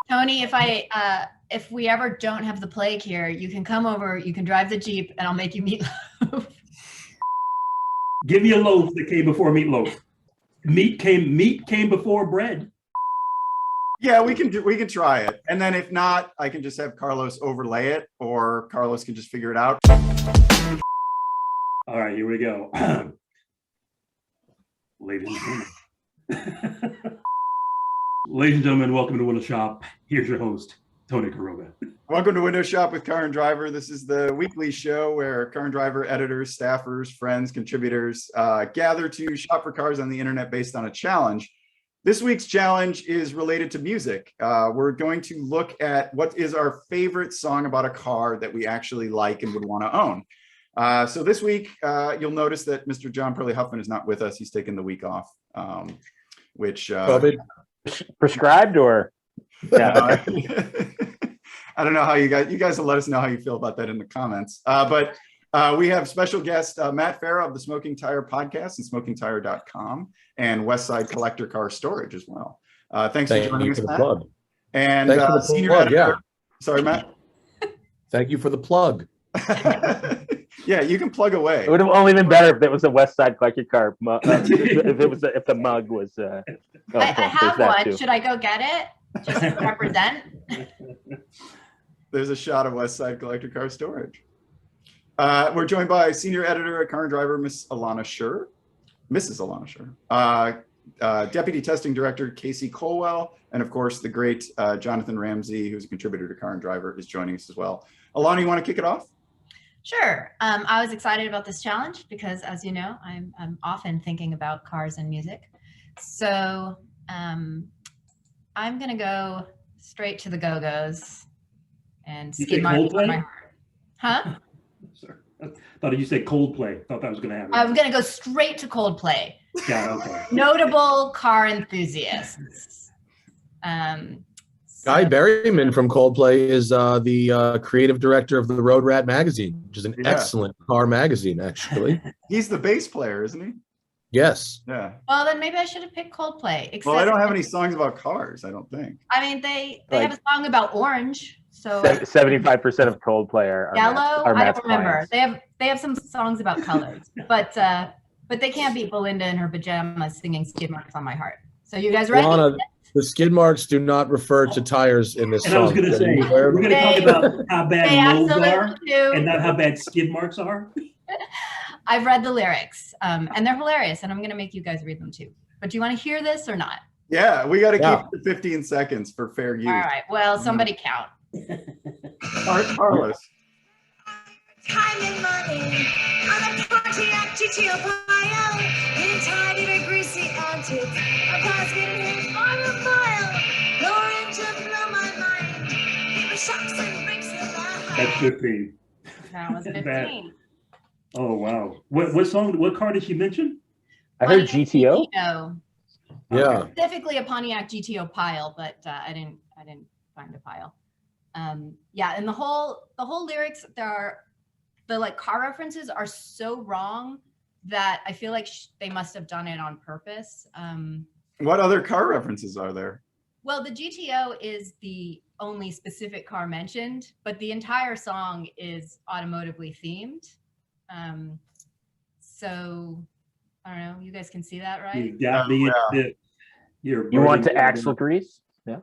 Tony, if we ever don't have the plague here, you can come over, you can drive the Jeep, and I'll make you meatloaf. Give me a loaf that came before meatloaf. Meat came before bread. Yeah, we can try it. And then if not, I can just have Carlos overlay it, or Carlos can just figure it out. All right, here we go. Ladies and gentlemen. Ladies and gentlemen, welcome to Window Shop. Here's your host, Tony Quiroga. Welcome to Window Shop with Car and Driver. This is the weekly show where Car and Driver editors, staffers, friends, contributors gather to shop for cars on the internet based on a challenge. This week's challenge is related to music. We're going to look at what is our favorite song about a car that we actually like and would want to own. So this week, you'll notice that Mr. John Perley Huffman is not with us. He's taken the week off, which prescribed or yeah. I don't know how you guys will let us know how you feel about that in the comments. But we have special guest Matt Farah of the Smoking Tire podcast and smokingtire.com and Westside Collector Car Storage as well. Thanks for joining us, Matt. Plug. And senior plug, editor. yeah. Sorry, Matt. Thank you for the plug. Yeah, you can plug away. it would have only been better if it was a West Side Collector Car mug. If the mug was. I have one. Too. Should I go get it? Just to represent. There's a shot of West Side Collector Car Storage. We're joined by senior editor at Car and Driver, Mrs. Elana Scherr, deputy testing director Casey Colwell, and of course the great Jonathon Ramsey, who's a contributor to Car and Driver, is joining us as well. Elana, you want to kick it off? Sure. I was excited about this challenge because, as you know, I'm often thinking about cars and music. So I'm going to go straight to the Go-Go's and skid marks on my heart. Huh? Sorry. I thought you said Coldplay. Thought that was going to happen. I'm going to go straight to Coldplay. Yeah, okay. Notable car enthusiasts. Guy Berryman from Coldplay is the creative director of the Road Rat magazine, which is an excellent car magazine, actually. He's the bass player, isn't he? Yes. Yeah. Well, then maybe I should have picked Coldplay. Well, I don't have any songs about cars, I don't think. I mean, they have a song about orange. So 75% of Coldplay are yellow. I don't remember. Clients. They have some songs about colors, but they can't beat Belinda in her pajamas singing "Skid Marks on My Heart." So you guys ready? Lana, the skid marks do not refer to tires in this song. I was going to say, we're going to talk about how bad loads are and not how bad skid marks are. I've read the lyrics, and they're hilarious, and I'm going to make you guys read them too. But do you want to hear this or not? Yeah, we got to keep it to 15 seconds for fair use. All right. Well, somebody count. Carlos. Time and money on a Pontiac GTO inside of a greasy antics. A basket hit on a mile. Your engine blew my mind. It was shocks and bricks in the house. That's 15. That was 15. Oh wow! What song? What car did she mention? I heard GTO. Yeah. Specifically a Pontiac GTO pile, but I didn't find a pile. Yeah, and the whole lyrics, the like car references are so wrong that I feel like they must have done it on purpose. What other car references are there? Well, the GTO is the only specific car mentioned, but the entire song is automotively themed. So I don't know. You guys can see that, right? You got me. You want to axle grease? Yeah.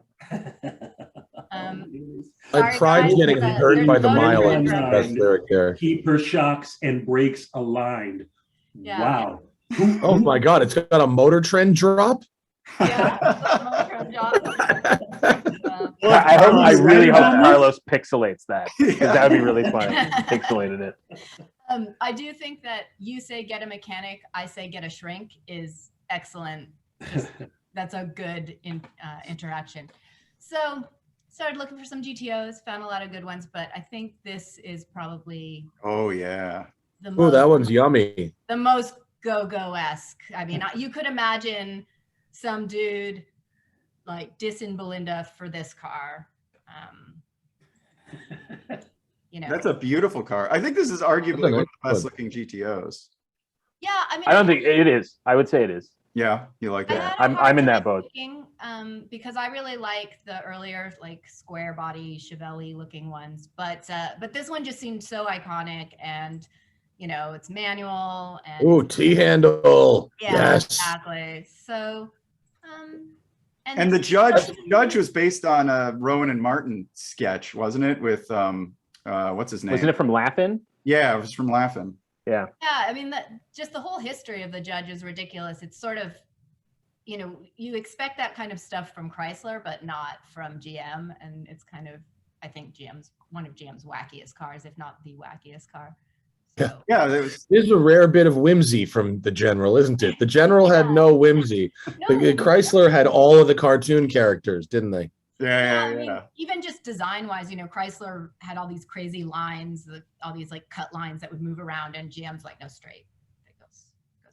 I pride getting hurt by the mileage. That's lyric there. Keep her shocks and brakes aligned. Yeah. Wow. Oh my God! It's got a Motor Trend drop. Yeah. I really hope Carlos pixelates that, because that would be really funny. Pixelated it. I do think that you say get a mechanic, I say get a shrink is excellent. That's a good interaction. So started looking for some GTOs, found a lot of good ones, but I think this is probably that one's yummy. The most go-go-esque. I mean, you could imagine some dude like dissing Belinda for this car. That's a beautiful car. I think this is arguably one of the best looking GTOs. Yeah, I mean, I don't think it is. I would say it is. Yeah, you like I that? had a hard I'm in that time boat. picking, because I really like the earlier like square body Chevelle looking ones, but this one just seemed so iconic, and you know it's manual and Ooh, T-handle. yeah, Yes. exactly. So, And the judge was based on a Rowan and Martin sketch, wasn't it? With what's his name? Wasn't it from Laughing? Yeah, it was from Laughing. Yeah. yeah, I mean just the whole history of the judge is ridiculous. It's sort of, you know, you expect that kind of stuff from Chrysler, but not from GM, and it's kind of, I think one of GM's wackiest cars, if not the wackiest car. So, Yeah, This is a rare bit of whimsy from the General, isn't it? The General had no whimsy. no, The Chrysler had all of the cartoon characters, didn't they? yeah, I mean, even just design wise, you know, Chrysler had all these crazy lines, all these like cut lines that would move around, and GM's like, no, straight. It goes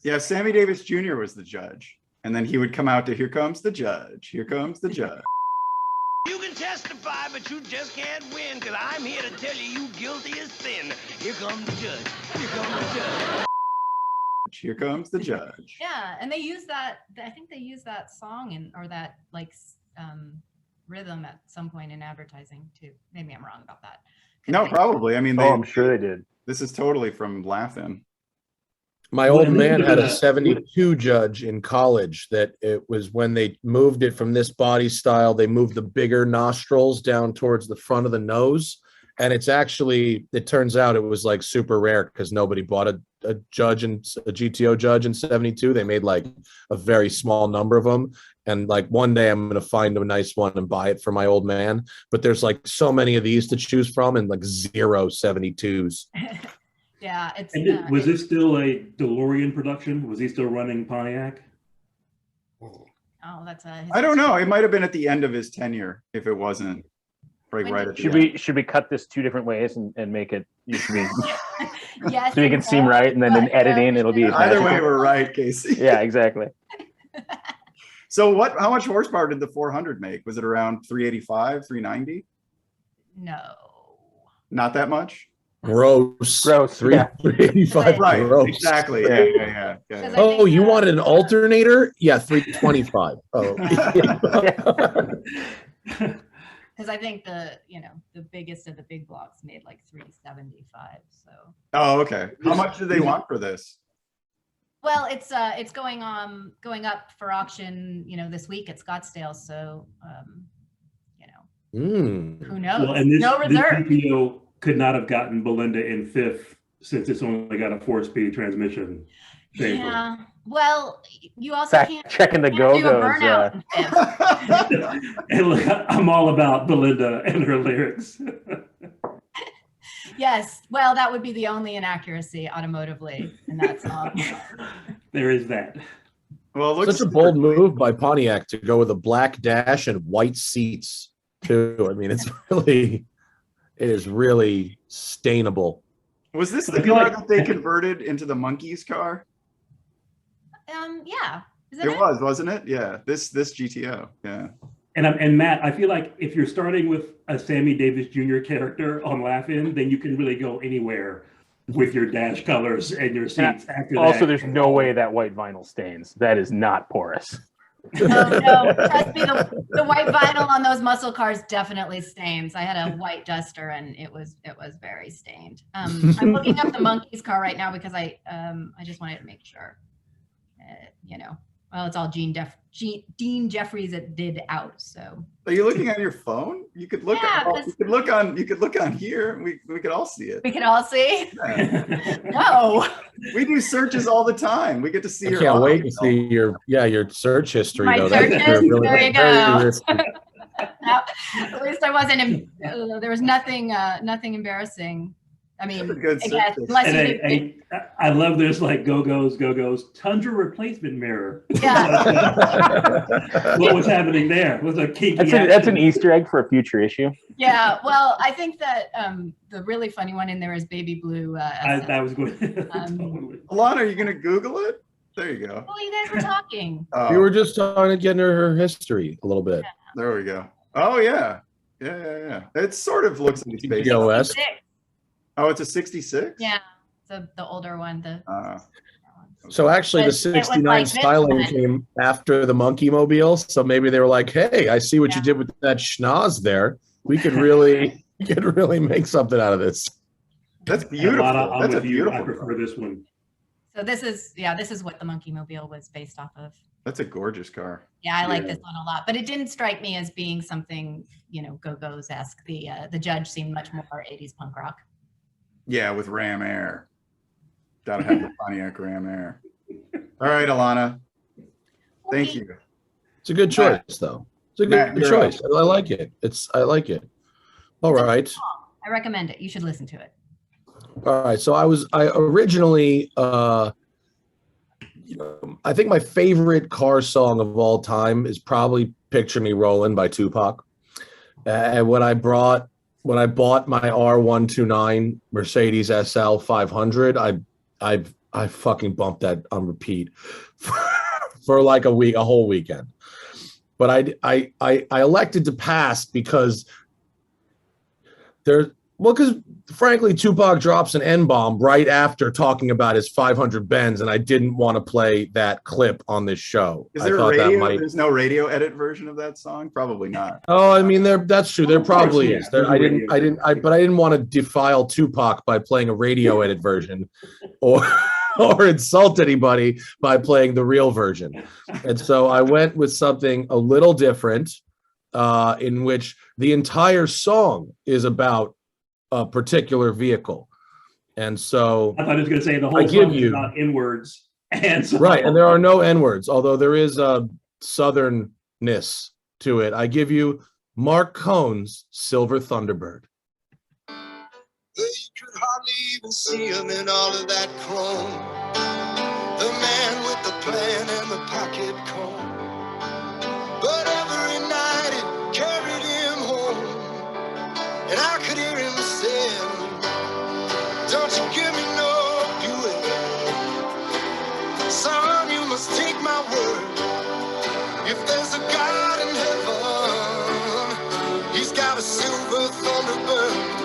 Yeah, Sammy Davis Jr. was the judge. And then he would come out to "Here Comes the Judge, Here Comes the Judge." You can testify, but you just can't win, because I'm here to tell you guilty as sin. Here comes the judge. Here comes the judge. Here comes the judge. Yeah, and they use that. I think they use that song or that like rhythm at some point in advertising too. Maybe I'm wrong about that. No, probably. I mean, I'm sure they did. This is totally from Laughing. My old man had a 72 judge in college that it was when they moved it from this body style, they moved the bigger nostrils down towards the front of the nose. And it's actually, it turns out it was like super rare because nobody bought a judge and a GTO judge in 72. They made like a very small number of them. And like one day I'm going to find a nice one and buy it for my old man. But there's like so many of these to choose from and like 0 72s. Yeah, it's. And was this still a DeLorean production? Was he still running Pontiac? Oh, that's I don't know. It might have been at the end of his tenure if it wasn't right at the end. Should we cut this 2 different ways and make it yes, so you can seem right, and then edit in it'll be Either way, we're right, Casey. Yeah, exactly. So how much horsepower did the 400 make? Was it around 385, 390? No. Not that much? Gross. 385. Right, gross. exactly. Yeah. Yeah. Oh, you wanted an alternator? Yeah, 325. Oh. Because I think the biggest of the big blocks made like 375. So. Oh, okay. How much do they want for this? Well, it's going up for auction, this week at Scottsdale. So, who knows? Well, and no reserve. This GPO could not have gotten Belinda in 5th since it's only got a 4-speed transmission. Yeah. Well, you also can't checking the do a Go-Go's. burnout in 5th. And look, I'm all about Belinda and her lyrics. Yes. Well, that would be the only inaccuracy automotively in that song. There is that. Well, it looks such a bold move by Pontiac to go with a black dash and white seats too. I mean, it is really stainable. Was this the car that they converted into the Monkeys car? Yeah. It was, wasn't it? Yeah. This GTO. Yeah. And Matt, I feel like if you're starting with a Sammy Davis Jr. character on Laugh-In, then you can really go anywhere with your dash colors and your seats. After also, that, there's no way that white vinyl stains. That is not porous. Oh, no, trust me, the white vinyl on those muscle cars definitely stains. I had a white Duster and it was very stained. I'm looking up the Monkeys car right now because I just wanted to make sure. Well, it's all Dean Jeffries that did out. So are you looking at your phone? You could look. Yeah, you could look on here. We could all see it. we can all see. Yeah. No. We do searches all the time. We get to see. I your can't wait to audio. see your search history. My though. searches? That's really- There you very go. risky. No, at least I wasn't. There was nothing embarrassing. I mean, That's a good I guess, search. unless and you did, I love there's like Go-Go's, Tundra replacement mirror. yeah, What was happening there? Was a kinky That's an action. Easter egg for a future issue. yeah. Well, I think that the really funny one in there is Baby Blue. I was going. Totally. Alana, are you going to Google it? There you go. Well, you guys were talking. Oh, We were just trying to get into her history a little bit. there we go. Oh yeah. Yeah. It sort of looks like it's based. on- GOS. Six. Oh, it's a 66. Yeah, the older one. So actually, the It was like 69 this styling one. came after the Monkey Mobile. So maybe they were like, "Hey, I see what you did with that schnoz there. We could really make something out of this." That's beautiful. Elana, I'm That's a with you. I beautiful prefer car. this one. So this is what the Monkey Mobile was based off of. That's a gorgeous car. Yeah, I like Yeah. this one a lot, but it didn't strike me as being something, Go-Go's-esque. The Judge seemed much more 80s punk rock. Yeah, with Ram Air. Gotta have the Pontiac Ram Air. All right, Elana. Thank you. It's a good choice, though. It's a Matt, good you're choice. I like it. I like it. All right. I recommend it. You should listen to it. All right. So I originally, I think my favorite car song of all time is probably "Picture Me Rollin'" by Tupac. And when I bought my R129 Mercedes SL 500, I fucking bumped that on repeat for like a whole weekend. But I elected to pass because because frankly, Tupac drops an N-bomb right after talking about his 500 Benz, and I didn't want to play that clip on this show. Is there a radio? There's no radio edit version of that song? Probably not. Oh, I mean, that's true. There probably is. There's But a I didn't want to defile Tupac by playing a radio edit version, or insult anybody by playing the real version. And so I went with something a little different, in which the entire song is about a particular vehicle. And so I thought he was going to say the whole I give song is you- about N-words. And so, right, and there are no N-words, although there is a southernness to it. I give you Marc Cohn's Silver Thunderbird. You could hardly even see him in all of that chrome. The man with the plan and the pocket comb. But every night it carried him home. And I could hear him say, "Don't you give me no Buick. Son, you must take my word. If there's a God in heaven, he's got a silver Thunderbird."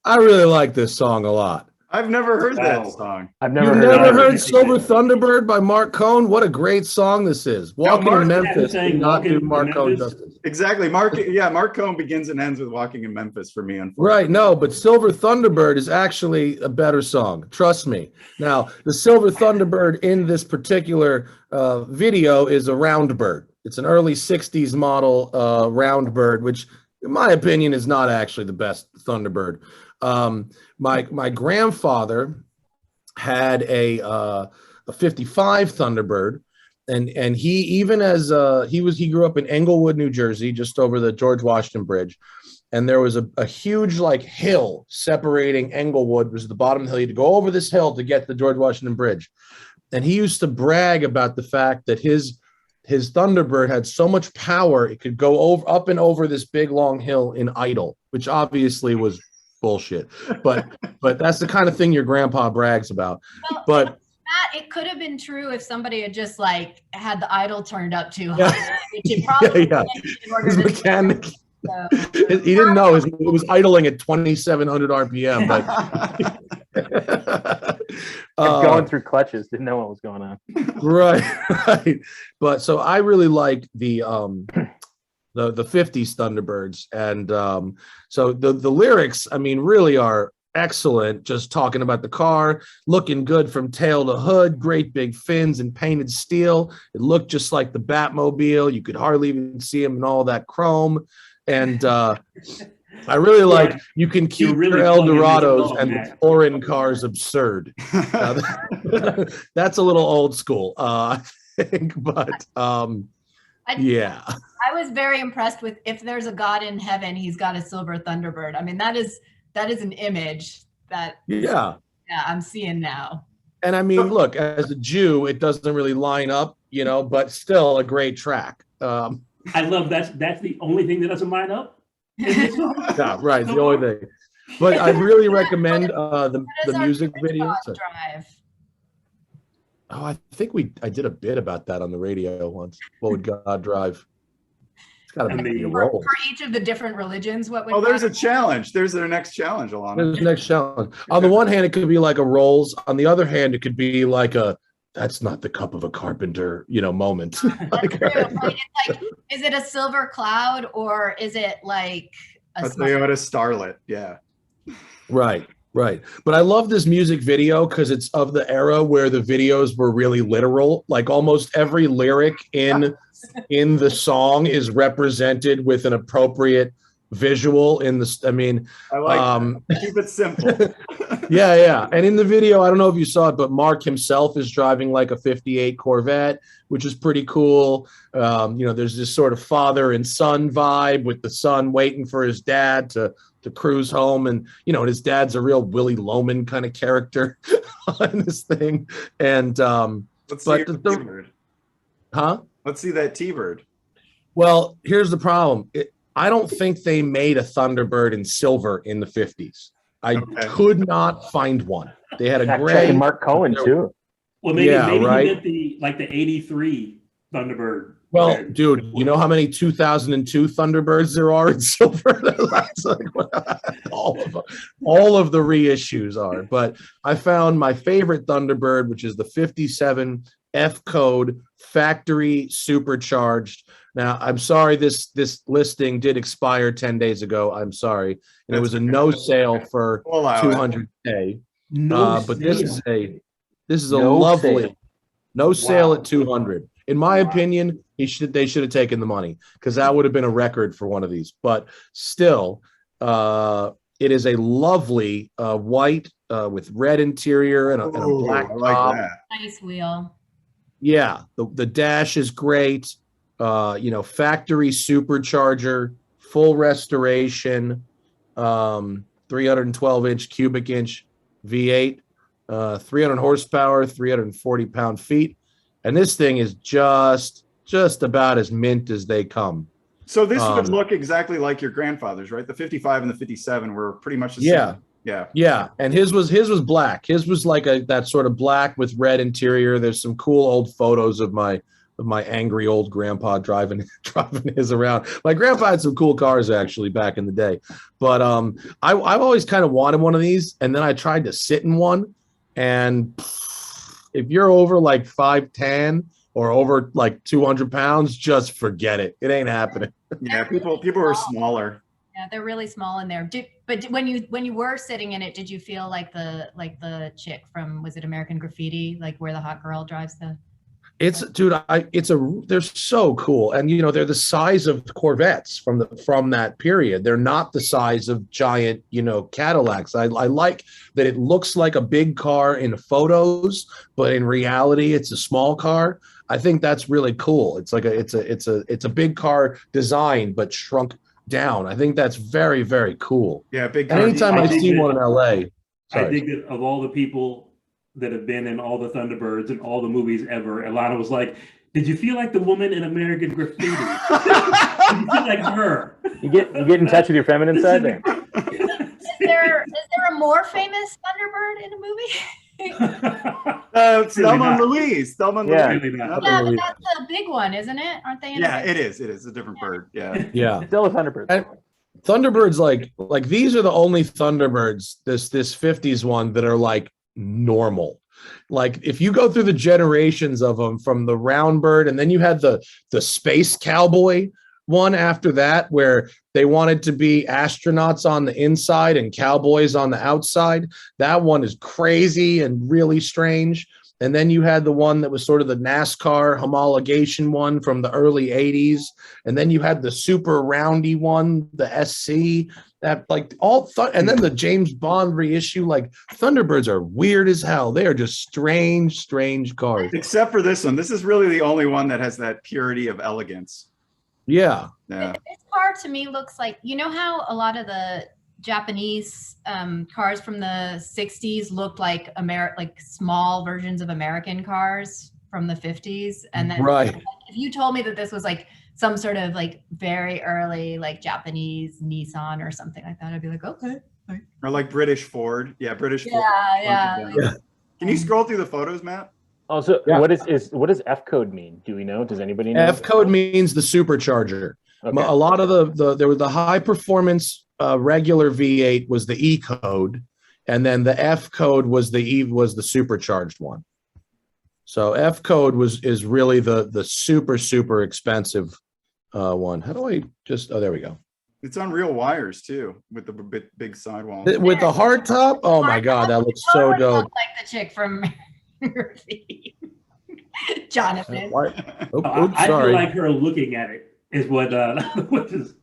I really like this song a lot. I've never heard Wow. that song. I've never You've heard never that. heard Silver Thunderbird by Marc Cohn? What a great song this is. Walking Marc in Memphis saying did not Walking do in Marc Cohn Memphis. justice. Exactly. Marc Cohn begins and ends with Walking in Memphis for me, unfortunately. Right, no, but Silver Thunderbird is actually a better song. Trust me. Now, the Silver Thunderbird in this particular video is a round bird. It's an early 60s model round bird, which in my opinion is not actually the best Thunderbird. My grandfather had a 55 Thunderbird, and he, even as he grew up in Englewood, New Jersey, just over the George Washington Bridge, and there was a huge like hill separating Englewood. It was the bottom of the hill. You had to go over this hill to get to the George Washington Bridge, and he used to brag about the fact that his Thunderbird had so much power it could go up and over this big long hill in idle, which obviously was bullshit. But that's the kind of thing your grandpa brags about. Well, But Matt, it could have been true if somebody had just like had the idle turned up too Yeah. high. Which it probably Yeah. in order his to- mechanic, so- he didn't know it was idling at 2,700 RPM. But Going through clutches, didn't know what was going on. right. But so I really like the 50s Thunderbirds, and so the lyrics, I mean, really are excellent. Just talking about the car looking good from tail to hood, great big fins and painted steel. It looked just like the Batmobile. You could hardly even see him in all that chrome. And I really like, you can keep really your plugging this Eldorados song, and the Matt. foreign cars absurd. That's a little old school, I think, but yeah. I was very impressed with "If There's a God in Heaven, He's Got a Silver Thunderbird." I mean, that is an image that Yeah. I'm seeing now. And I mean, look, as a Jew, it doesn't really line up, but still a great track. I love that's the only thing that doesn't line up. Yeah, right. The only thing. But I really recommend the music video. God Drive. Oh, I think I did a bit about that on the radio once. What would God drive? It's Got to be a For roll. each of the different religions, what would Oh, there's a challenge. There's their next challenge, Elana. There's the next challenge. On the one hand, it could be like a Rolls. On the other hand, it could be like a that's not the cup of a carpenter, moment. That's true. It's like, is it a silver cloud or is it like A Toyota Starlet. Yeah. Right. But I love this music video because it's of the era where the videos were really literal. Like almost every lyric in the song is represented with an appropriate visual in the. I mean, I like keep it simple. yeah. And in the video, I don't know if you saw it, but Marc himself is driving like a 58 Corvette, which is pretty cool. There's this sort of father and son vibe with the son waiting for his dad to cruise home. And, his dad's a real Willie Loman kind of character on this thing. And, Let's see the T-Bird. Huh? Let's see that T-Bird. Well, here's the problem. I don't think they made a Thunderbird in silver in the 50s. I could not find one. They had a gray. And Marc Cohn too. Well, maybe right? he did the 83 Thunderbird. Well, dude, you know how many 2002 Thunderbirds there are in silver? That's like, all of the reissues are. But I found my favorite Thunderbird, which is the 57 F code factory supercharged. Now, I'm sorry, this listing did expire 10 days ago. I'm sorry. And it was a no sale for $200K. But this is a No lovely sale. no sale at 200. In my opinion, they should have taken the money because that would have been a record for one of these. But still, it is a lovely white with red interior and a black top. Like that. nice wheel? Yeah, the dash is great. Factory supercharger, full restoration, 312-inch cubic inch V8, 300 horsepower, 340 pound-feet. And this thing is just about as mint as they come. So this would look exactly like your grandfather's, right? The 55 and the 57 were pretty much the same. Yeah. And his was black. His was like that sort of black with red interior. There's some cool old photos of my angry old grandpa driving his around. My grandpa had some cool cars actually back in the day. But I've always kind of wanted one of these, and then I tried to sit in one, and if you're over like 5'10" or over like 200 pounds, just forget it. It ain't happening. Yeah, people are smaller. Yeah, they're really small in there. But when you were sitting in it, did you feel like the chick from, was it American Graffiti, like where the hot girl drives the? They're so cool, and they're the size of Corvettes from that period. They're not the size of giant Cadillacs. I like that it looks like a big car in photos, but in reality, it's a small car. I think that's really cool. It's like it's a big car design but shrunk down. I think that's very, very cool. Yeah, big car. Anytime I see one in LA, I think that of all the people that have been in all the Thunderbirds and all the movies ever, Elana was like, did you feel like the woman in American Graffiti? Did you feel like her? You get in touch with your feminine side there. Is there a more famous Thunderbird in a movie? Thelma and Louise. Thelma and Louise. Yeah, but that's a big one, isn't it? Aren't they? It is. It is a different bird. Yeah. Yeah. Still a Thunderbird. And Thunderbirds, like these are the only Thunderbirds, this 50s one, that are like normal. Like if you go through the generations of them, from the round bird, and then you had the space cowboy one after that, where they wanted to be astronauts on the inside and cowboys on the outside. That one is crazy and really strange. And then you had the one that was sort of the NASCAR homologation one from the early 80s. And then you had the super roundy one, the SC, that and then the James Bond reissue. Like Thunderbirds are weird as hell. They are just strange cars. Except for this one. This is really the only one that has that purity of elegance. Yeah. This car to me looks like, how a lot of the Japanese cars from the 60s looked like small versions of American cars from the 50s. And then if you told me that this was like some sort of like very early like Japanese Nissan or something like that, I'd be like, okay. Or like British Ford. Yeah, British Ford. Yeah. Can you scroll through the photos, Matt? Oh, so what does F code mean? Do we know? Does anybody know? F code means the supercharger. Okay. A lot of there was the high performance regular V8 was the E code, and then the F code was the supercharged one. So F code is really the super expensive one. How do I just? Oh, there we go. It's on real wires too, with the big sidewall. With the hard top. Oh my God, that looks so Totally dope. look like the chick from Murphy. Jonathon. I feel like her looking at it is what is.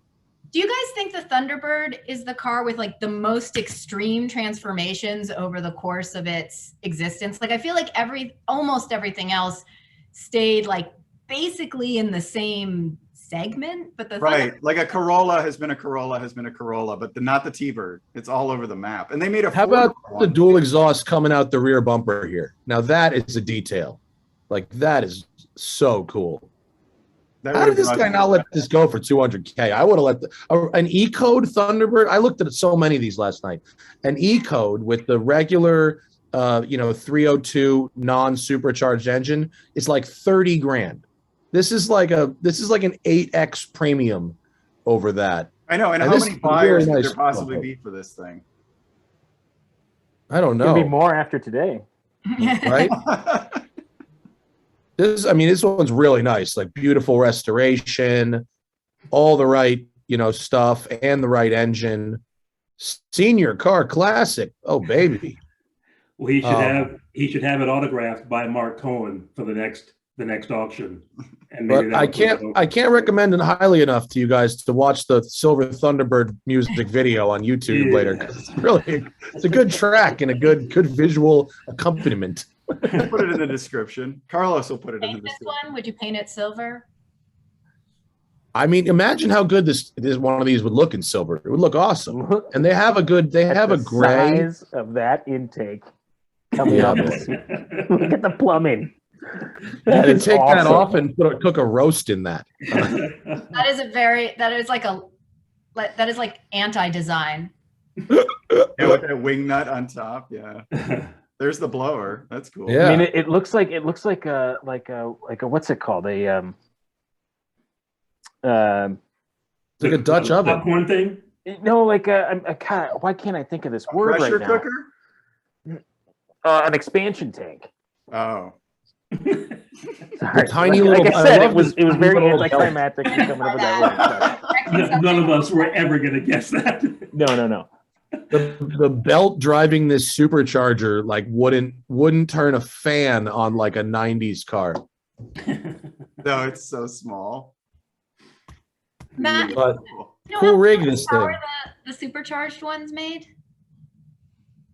Do you guys think the Thunderbird is the car with like the most extreme transformations over the course of its existence? Like I feel like almost everything else stayed like basically in the same segment, but the right, like a Corolla has been a Corolla, but not the T-Bird. It's all over the map. And they made a. How about the dual exhaust coming out the rear bumper here? Now that is a detail. Like that is so cool. How did this guy not let this go for 200K? I would have let an E code Thunderbird. I looked at so many of these last night. An E code with the regular, 302 non-supercharged engine is like 30 grand. This is like an 8X premium over that. I know. And how many buyers could there possibly be for this thing? I don't know. Could be more after today, right? This one's really nice. Like beautiful restoration, all the right stuff, and the right engine. Senior car classic. Oh baby. Well, he should have it autographed by Marc Cohn for the next auction. And but I can't recommend it highly enough to you guys to watch the Silver Thunderbird music video on YouTube later. It's a good track and a good visual accompaniment. Put it in the description. Carlos will put it in the description. This one, would you paint it silver? I mean, imagine how good this one of these would look in silver. It would look awesome. And they have a gray size of that intake coming up. Look at the plumbing. Yeah, to take that off and cook a roast in that. That is like anti-design. Yeah, with that wing nut on top. Yeah. There's the blower. That's cool. Yeah. I mean, it looks like a what's it called? It's like a Dutch oven. Popcorn thing? No, like why can't I think of this word pressure right now? cooker? An expansion tank. Oh. Sorry. Tiny like little. I said, it was very anticlimactic coming up with that word. None of us were ever going to guess that. No. The belt driving this supercharger like wouldn't turn a fan on like a 90s car. No, it's so small. Matt, But cool rig this thing. The supercharged ones made?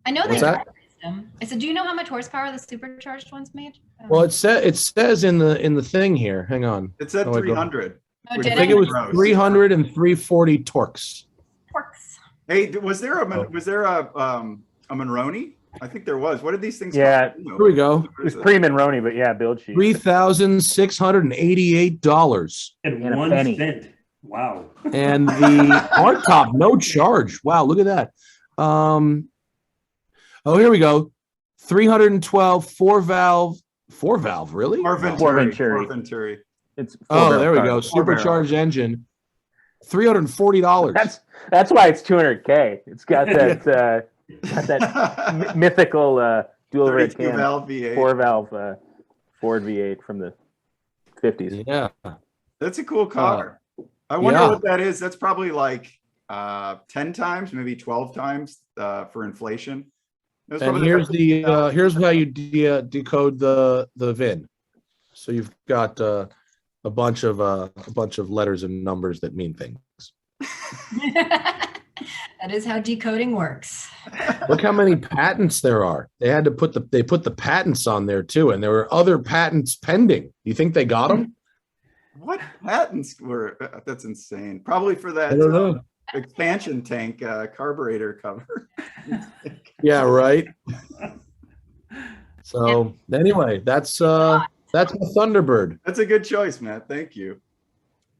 I know What's they that? them. I said, do you know how much horsepower the supercharged ones made? Well, it says in the thing here. Hang on. It said 300. Oh, which did I think it was 300 and 340 torques. Hey, was there a Monroney? I think there was. What did these things Yeah. cost? Here we go. It was pre-Monroney, but yeah, build sheet. $3,688. And And a 1 penny. cent. Wow. And the hardtop, no charge. Wow, look at that. Oh, here we go. 312 four valve, really? Or Venturi. Venturi. It's There we car. go. Supercharged engine. $340. That's why it's 200K. It's got that mythical dual rate cam 32-valve V8. 4-valve Ford V8 from the 50s. Yeah. That's a cool car. I wonder what that is. That's probably like 10 times, maybe 12 times for inflation. And here's here's how you decode the VIN. So you've got a bunch of letters and numbers that mean things. That is how decoding works. Look how many patents there are. They had to put the patents on there too, and there were other patents pending. You think they got them? What patents were? That's insane. Probably for that I don't know. expansion tank carburetor cover. Yeah, right. So anyway, that's my Thunderbird. That's a good choice, Matt. Thank you.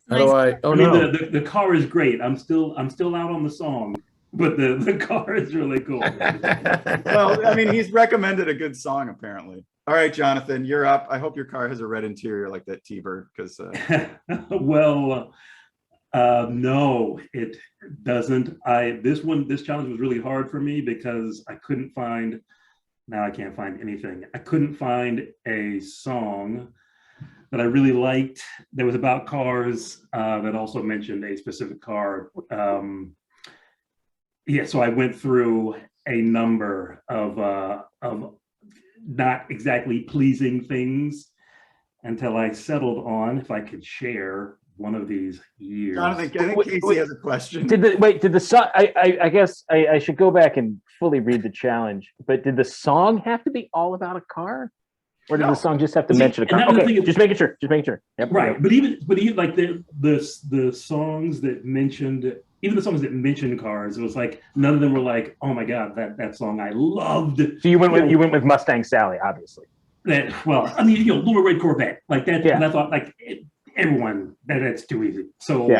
How do I? Oh I mean, no. the car is great. I'm still out on the song, but the car is really cool. Well, I mean, he's recommended a good song apparently. All right, Jonathon, you're up. I hope your car has a red interior like that T-Bird, because Well, No, it doesn't. This challenge was really hard for me because I couldn't find. Now I can't find anything. I couldn't find a song that I really liked that was about cars that also mentioned a specific car. So I went through a number of not exactly pleasing things until I settled on, if I could share, one of these years. Jonathan, I think Casey has a question. Did the song? I guess I should go back and fully read the challenge. But did the song have to be all about a car, or did the song just have to mention a car? Okay, just making sure. Yep, right, yep. but even like the songs that mentioned, even the songs that mentioned cars, it was like none of them were like, oh my god, that song I loved. So you went with Mustang Sally, obviously. Well, I mean, Little Red Corvette, like that. Yeah. And I thought, like, everyone, that's too easy. So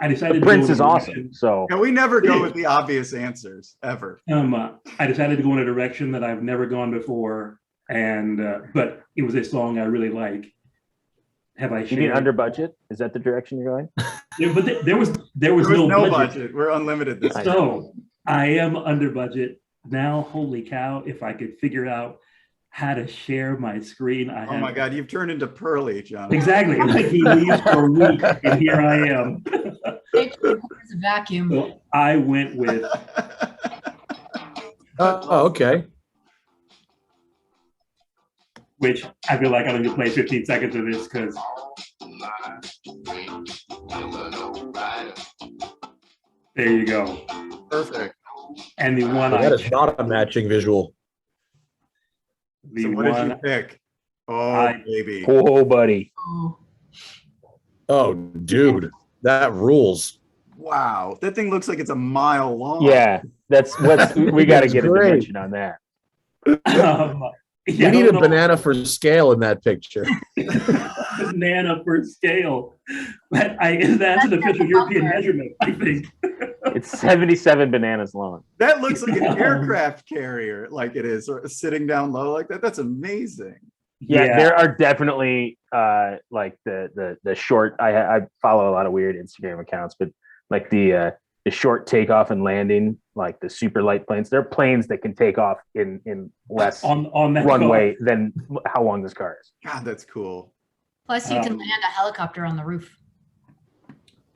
I decided. The Prince is awesome. So we never go with the obvious answers ever. I decided to go in a direction that I've never gone before, and but it was a song I really like. Have I? You mean under budget? Is that the direction you're going? Yeah, but there was no budget. We're unlimited this time. So I am under budget now. Holy cow! If I could figure out how to share my screen. Oh my God, you've turned into Pearly, John. Exactly. Like he leaves for a week, and here I am. It's a vacuum. So I went with. Okay. Which I feel like I don't need to play 15 seconds of this because. There you go. Perfect. And the one that is not a matching visual. So what did you pick? Oh, baby. Oh, buddy. Oh, dude, that rules. Wow, that thing looks like it's a mile long. Yeah, we got to get a dimension on that. You need a banana for scale in that picture. Banana for scale. That's an official European measurement, I think. It's 77 bananas long. That looks like an aircraft carrier, like it is, or sitting down low like that. That's amazing. Yeah, there are definitely like the short. I follow a lot of weird Instagram accounts, but like the short takeoff and landing, like the super light planes. There are planes that can take off in less on that runway than how long this car is. God, that's cool. Plus, you can land a helicopter on the roof.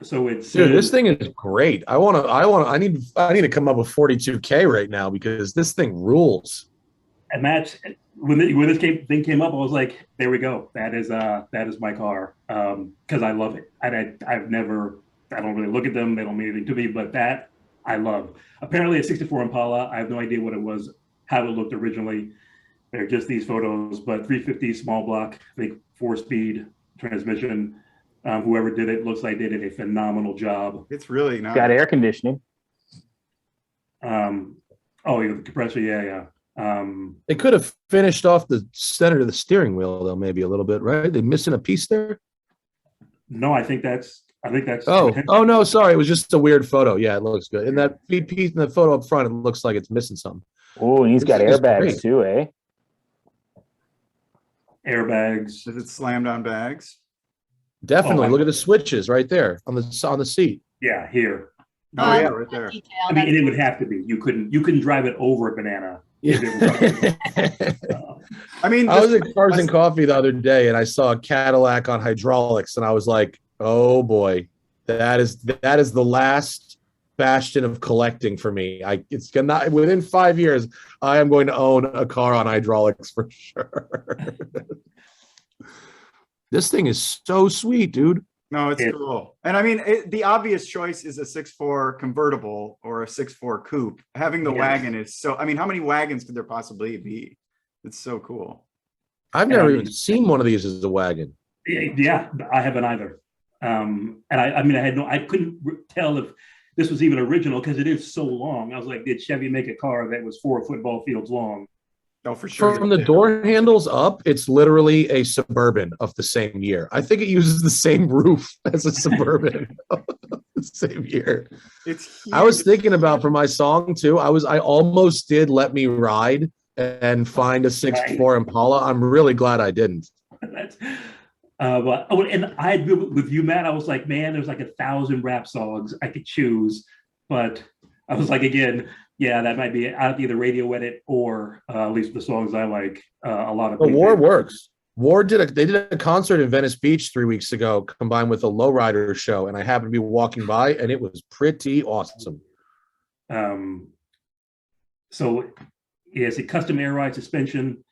So it's this thing is great. I need to come up with 42K right now because this thing rules. And that's when this thing came up, I was like, there we go. That is my car. Because I love it. I don't really look at them, they don't mean anything to me, but that I love. Apparently a 64 Impala, I have no idea what it was, how it looked originally. They're just these photos, but 350 small block, I think 4-speed transmission. Whoever did it looks like they did a phenomenal job. It's really nice. Got air conditioning. The compressor, yeah. They could have finished off the center of the steering wheel though, maybe a little bit, right? They missing a piece there? No, I think that's Oh no, sorry. It was just a weird photo. Yeah, it looks good. And that piece in the photo up front, it looks like it's missing something. Oh, and he's got airbags too, eh? Airbags. Is it slammed on bags? Definitely. Look at the switches right there on the seat. Yeah, here. Oh yeah, right there. I mean, it would have to be. You couldn't drive it over a banana. Yeah. I mean, I was at Cars and Coffee the other day and I saw a Cadillac on hydraulics and I was like, oh boy, that is the last bastion of collecting for me. It's gonna within 5 years, I am going to own a car on hydraulics for sure. This thing is so sweet, dude. No, it's cool. And I mean, the obvious choice is a 6.4 convertible or a 6.4 coupe. Having the wagon is so, I mean, how many wagons could there possibly be? It's so cool. I've never even seen one of these as a wagon. Yeah, I haven't either. And I couldn't tell if this was even original because it is so long. I was like, did Chevy make a car that was 4 football fields long? Oh, for sure. From the door handles up, it's literally a Suburban of the same year. I think it uses the same roof as a Suburban of the same year. It's huge. I was thinking about for my song too. I almost did Let Me Ride and find a 6.4 Impala. I'm really glad I didn't. But and I agree with you, Matt. I was like, man, there's like 1,000 rap songs I could choose, but I was like, again, yeah, that might be either radio edit or at least the songs I like. A lot of The War works. They did a concert in Venice Beach 3 weeks ago, combined with a lowrider show, and I happened to be walking by, and it was pretty awesome. So yeah, it's a custom air ride suspension,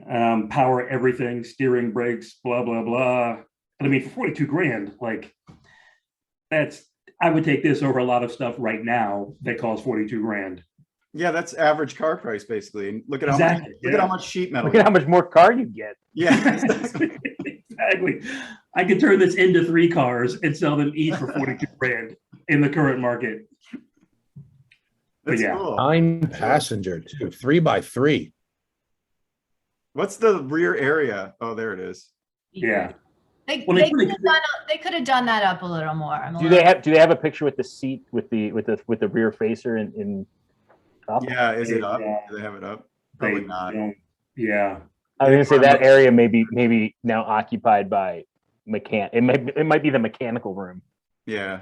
power everything, steering, brakes, blah blah blah. And I mean, for 42 grand, like I would take this over a lot of stuff right now that costs 42 grand. Yeah, that's average car price basically. And look at Exactly, look at how much sheet metal. Look at how much more car you get. Yeah, exactly. I could turn this into 3 cars and sell them each for 42 grand in the current market. That's yeah. cool. 9 passenger too, 3x3. What's the rear area? Oh, there it is. Yeah. They Well, could have done that up a little more. Do they have a picture with the seat with the rear facer in up? Yeah, is it up? Yeah. Do they have it up? Probably not. Yeah. I was gonna say that area may be now occupied by It might be the mechanical room. Yeah.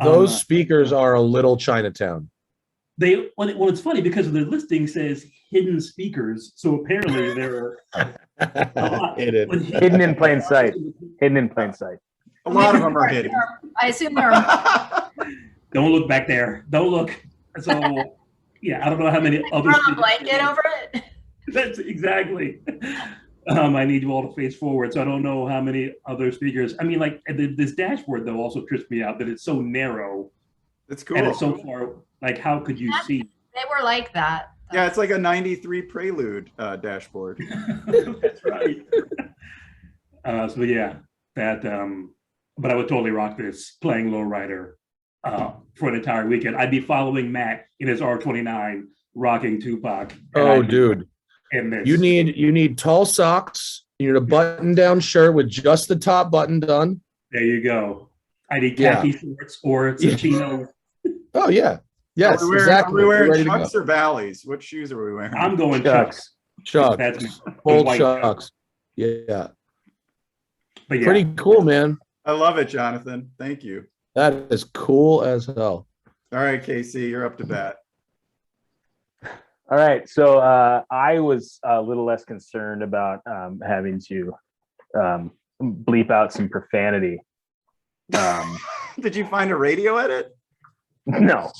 Those speakers are a little Chinatown. Well, it's funny because the listing says hidden speakers, so apparently they're hidden in plain sight. Hidden in plain sight. A lot of them are hidden. I assume they're. Don't look back there. Don't look. So, yeah, I don't know how many other. Run a blanket over it. That's exactly. I need you all to face forward, so I don't know how many other speakers. I mean, like this dashboard though also trips me out that it's so narrow. It's cool. And it's so far. Like, how could you see? They were like that. Yeah, it's like a '93 Prelude dashboard. That's right. So yeah, that. But I would totally rock this playing lowrider for an entire weekend. I'd be following Matt in his R29, rocking Tupac. Oh, dude. And you need tall socks. You need a button-down shirt with just the top button done. There you go. I need khaki shorts or it's a chino. Oh yeah. Yes, exactly. Are we wearing Chucks or Bally's? What shoes are we wearing? I'm going Chucks. Chucks. That's full Chucks. Yeah. But yeah. Pretty cool, man. I love it, Jonathan. Thank you. That is cool as hell. All right, Casey, you're up to bat. All right, so I was a little less concerned about having to bleep out some profanity. Did you find a radio edit? No.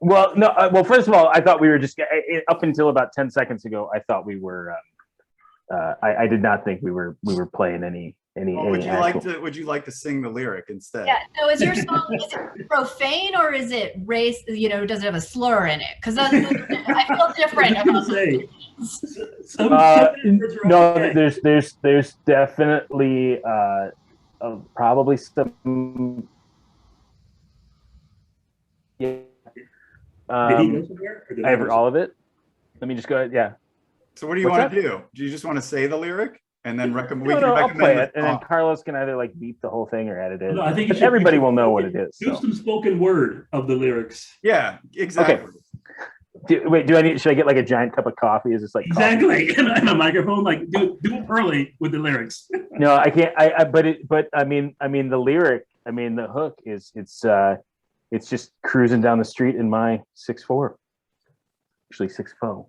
Well, no. Well, first of all, I thought we were just up until about 10 seconds ago. I thought we were. I did not think we were playing any. Well, would you like to sing the lyric instead? Yeah. So is your song is it profane or is it race? You know, does it have a slur in it? Because I feel different about no, there's definitely probably some. Yeah. All of it. Let me just go ahead. Yeah. So what do you want to do? Do you just want to say the lyric and then recommend? I'll play it, and then Carlos can either like beep the whole thing or edit it. No, I think everybody will know what it is. Do some spoken word of the lyrics. Yeah, exactly. Okay. Should I get like a giant cup of coffee? Is this like exactly and a microphone? Like do it early with the lyrics. No, I can't. But I mean the lyric. I mean the hook is it's just cruising down the street in my 6'4", actually 6'4".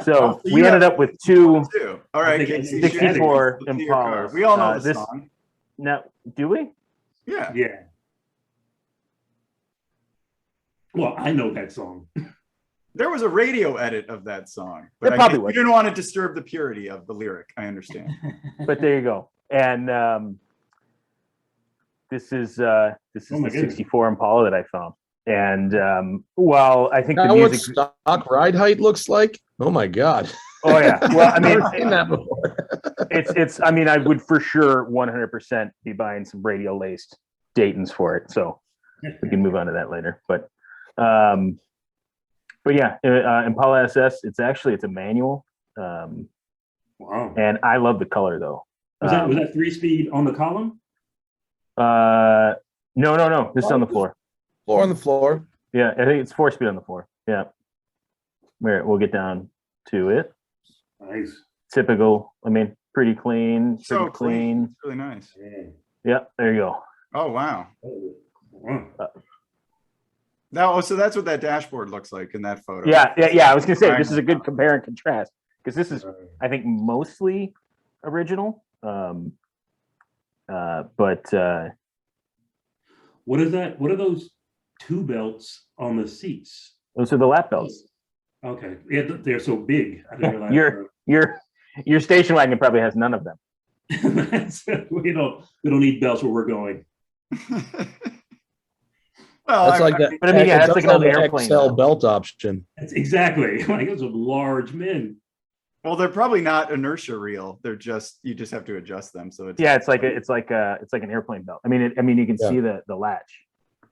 So we ended up with two. All right, 64 Impalas. We all know this song. Now, do we? Yeah. Yeah. Well, I know that song. There was a radio edit of that song, but we didn't want to disturb the purity of the lyric. I understand. But there you go. And this is the 64 Impala that I found. And while I think the music what stock ride height looks like, oh my god. Oh yeah. Well, I mean, I've seen that before. it's. I mean, I would for sure 100% be buying some radio laced Daytons for it. So we can move on to that later. But yeah, Impala SS. It's a manual. Wow. And I love the color though. Was that 3-speed on the column? No. This is on the floor. Floor on the floor. Yeah, I think it's 4-speed on the floor. Yeah. We'll get down to it. Nice. typical. I mean, pretty clean. So Pretty clean. It's really nice. Yeah, there you go. Oh wow. Wow. Now, so that's what that dashboard looks like in that photo. Yeah. I was gonna say this is a good compare and contrast because this is, I think, mostly original. But What is that? What are those two belts on the seats? those are the lap belts. Okay, yeah, they're so big. I didn't realize. Your station wagon probably has none of them. we don't need belts where we're going. Well, That's like that. But I mean, yeah, that's like an old an airplane XL belt. belt option. That's exactly like those are large men. well, they're probably not inertia real. They're just you just have to adjust them. So it's Yeah, it's like an airplane belt. I mean, you can see the latch,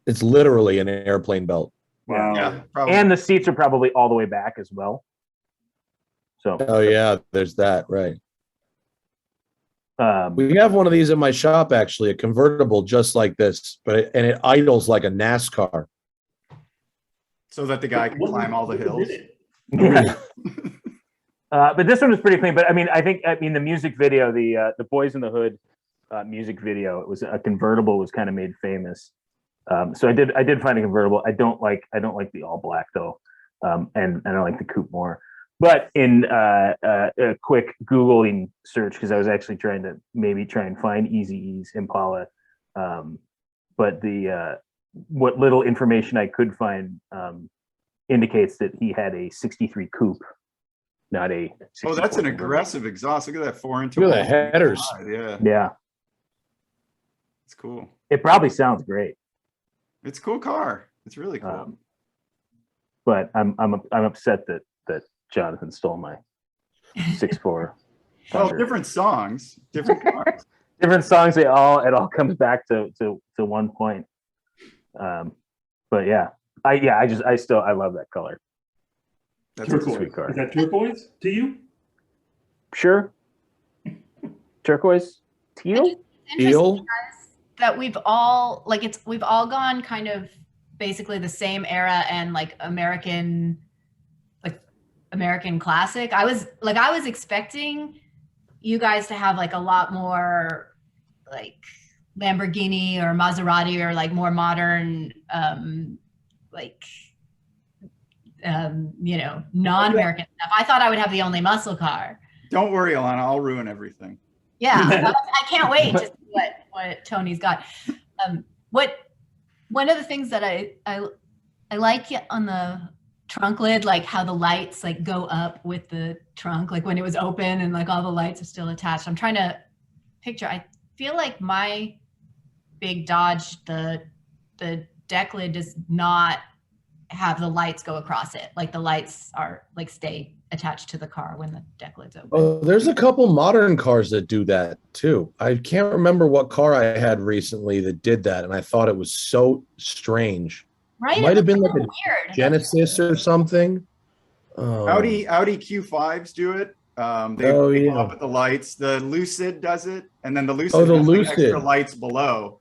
It's literally an airplane belt. Wow. yeah, probably. and the seats are probably all the way back as well. So Oh yeah, there's that, right. um, We have one of these at my shop, actually, a convertible just like this, and it idles like a NASCAR. so that the guy can climb all the hills. yeah. But this one was pretty clean. But I mean, the music video, the Boyz-N-The-Hood music video, it was a convertible was kind of made famous. So I did find a convertible. I don't like the all black though, and I like the coupe more. But in a quick Googling search, because I was actually trying to find Eazy-E's Impala, but what little information I could find indicates that he had a '63 coupe, not a. Oh, that's an 64 aggressive exhaust. Look at that 4-inch. Look at the headers. Yeah, Yeah, it's cool. it probably sounds great. It's a cool car. It's really cool. But I'm upset that Jonathon stole my 6.4. Well, different songs, different cars. Different songs. It all comes back to one point. But yeah, I love that color. That's a Turquoise. sweet car. Is that turquoise to you? Sure. Turquoise, teal. Teal? That we've all gone kind of basically the same era and like American classic. I was expecting you guys to have like a lot more like Lamborghini or Maserati or like more modern non-American stuff. I thought I would have the only muscle car. Don't worry, Elana. I'll ruin everything. Yeah, I can't wait to see what Tony's got. One of the things that I like on the trunk lid, like how the lights like go up with the trunk, like when it was open and like all the lights are still attached. I'm trying to picture. I feel like my big Dodge, the deck lid does not have the lights go across it. Like the lights are like stay attached to the car when the deck lid's open. Oh, there's a couple modern cars that do that too. I can't remember what car I had recently that did that, and I thought it was so strange. Right? It might have been like a weird. Genesis or something. Audi Q5s do it. They come up with the lights. The Lucid does it, and then the Lucid has like extra lights below.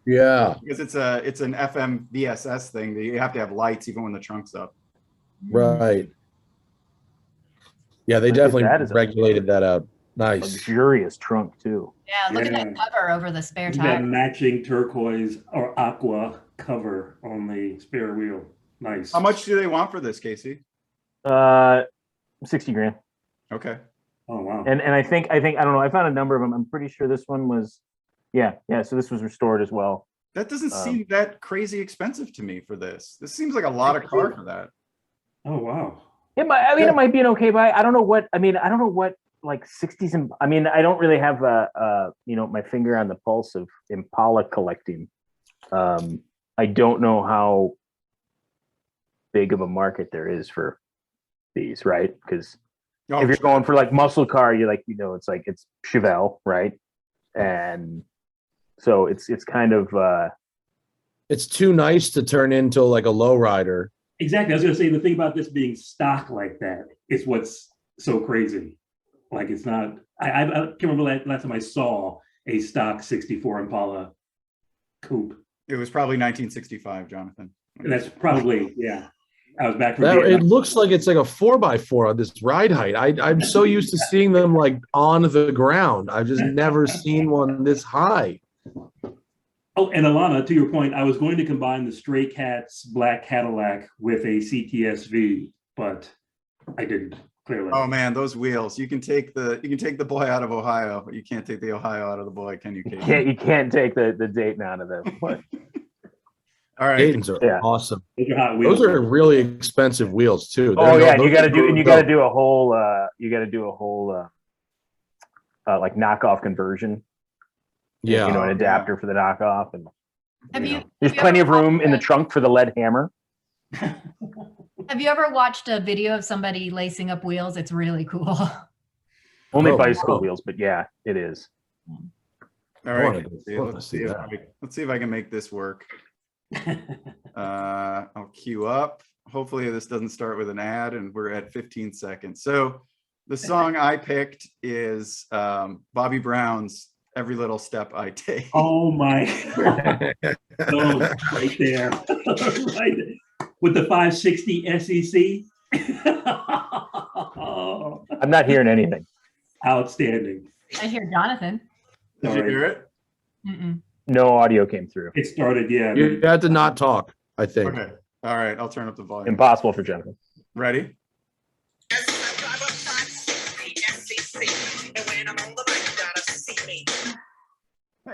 Yeah, because it's an FM VSS thing that you have to have lights even when the trunk's up. right. Yeah, they definitely regulated that out. Nice. Luxurious trunk too. Yeah, look at that cover over the spare That tire. matching turquoise or aqua cover on the spare wheel. Nice. How much do they want for this, Casey? 60 grand. Okay. Oh wow. And I think I don't know. I found a number of them. I'm pretty sure this one was, yeah. So this was restored as well. That doesn't seem that crazy expensive to me for this. This seems like a lot of car for that. Oh wow. It might be an okay buy. I don't know what like 60s and I don't really have my finger on the pulse of Impala collecting. I don't know how big of a market there is for these, right? Because if you're going for like muscle car, you're like, it's Chevelle, right? And so it's kind of it's too nice to turn into like a lowrider. Exactly. I was going to say the thing about this being stock like that is what's so crazy. Like it's not. I can't remember last time I saw a stock '64 Impala coupe. It was probably 1965, Jonathon. And that's probably I was back from It Vietnam. looks like it's like a 4x4 on this ride height. I'm so used to seeing them like on the ground. I've just never seen one this high. Oh, and Elana, to your point, I was going to combine the Stray Cats black Cadillac with a CTSV, but I didn't. Clearly. Oh man, those wheels! You can take the boy out of Ohio, but you can't take the Ohio out of the boy, can you? Casey? You can't take the Dayton out of this. But All right, Dayton's are awesome. Those are hot wheels. Those are really expensive wheels too. oh yeah, you got to to do a whole like knockoff conversion. Yeah, you know, an adapter for the knockoff, and there's Have you plenty of ever room watched in the trunk for the lead hammer. Have you ever watched a video of somebody lacing up wheels? It's really cool. Only Oh, bicycle wow. wheels, but yeah, it is. all I wanna right. go- Let's see if I can make this work. I'll queue up. Hopefully this doesn't start with an ad, and we're at 15 seconds. So the song I picked is Bobby Brown's "Every Little Step I Take." Oh my God. Oh, right there. Right there. With the 560 SEC. I'm not hearing anything. Outstanding. I hear Jonathon. Did you hear it? Mm-mm. No audio came through. It started, yeah. You have to not talk. I think. Okay. All right. I'll turn up the volume. Impossible for Jonathan. Ready?